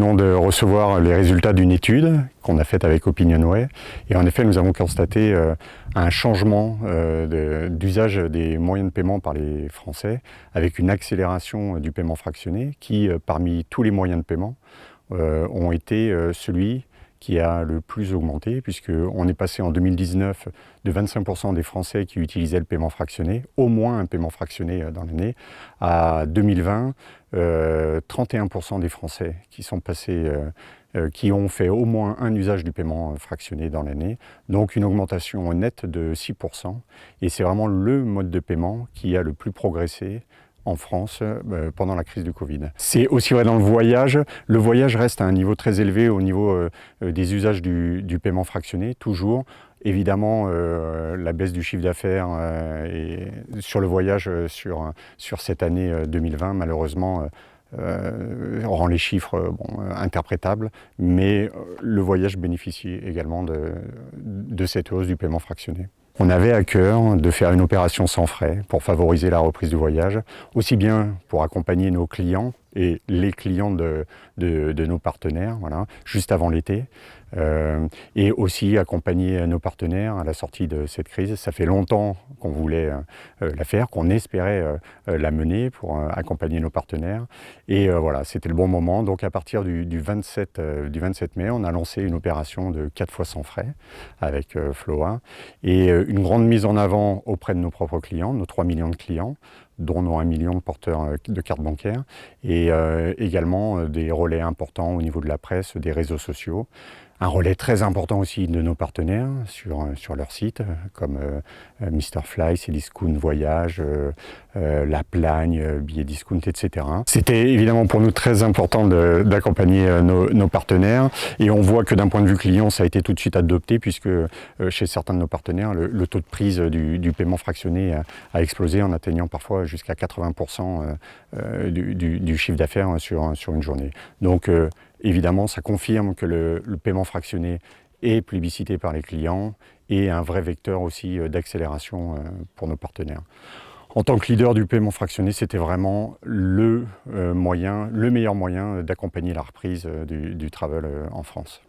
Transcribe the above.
venons de recevoir les résultats d'une étude qu'on a faite avec Opinionway. Et en effet, nous avons constaté un changement d'usage des moyens de paiement par les Français, avec une accélération du paiement fractionné qui, parmi tous les moyens de paiement, ont été celui qui a le plus augmenté, puisqu'on est passé en 2019 de 25% des Français qui utilisaient le paiement fractionné, au moins un paiement fractionné dans l'année, à 2020, 31% des Français qui sont passés, qui ont fait au moins un usage du paiement fractionné dans l'année, donc une augmentation nette de 6%, et c'est vraiment le mode de paiement qui a le plus progressé en France pendant la crise du Covid. C'est aussi vrai dans le voyage. Le voyage reste à un niveau très élevé au niveau des usages du paiement fractionné, toujours. Évidemment, la baisse du chiffre d'affaires sur le voyage sur cette année 2020, malheureusement, rend les chiffres interprétables, mais le voyage bénéficie également de cette hausse du paiement fractionné. On avait à cœur de faire une opération sans frais pour favoriser la reprise du voyage, aussi bien pour accompagner nos clients et les clients de nos partenaires, voilà, juste avant l'été, et aussi accompagner nos partenaires à la sortie de cette crise. Ça fait longtemps qu'on voulait la faire, qu'on espérait la mener pour accompagner nos partenaires, et voilà, c'était le bon moment. Donc à partir du 27 mai, on a lancé une opération de 4 fois sans frais avec Floa, et une grande mise en avant auprès de nos propres clients, nos 3 millions de clients, dont nos 1 million de porteurs de cartes bancaires, et également des relais importants au niveau de la presse, des réseaux sociaux. Un relais très important aussi de nos partenaires sur leur site, comme Mr Fly, Cdiscount Voyage, La Plagne, Billets Discount, etc. C'était évidemment pour nous très important d'accompagner nos partenaires, et on voit que d'un point de vue client, ça a été tout de suite adopté, puisque chez certains de nos partenaires, le taux de prise du paiement fractionné a explosé en atteignant parfois jusqu'à 80% du chiffre d'affaires sur une journée. Donc évidemment, ça confirme que le paiement fractionné est plébiscité par les clients et un vrai vecteur aussi d'accélération pour nos partenaires. En tant que leader du paiement fractionné, c'était vraiment le meilleur moyen d'accompagner la reprise du travel en France.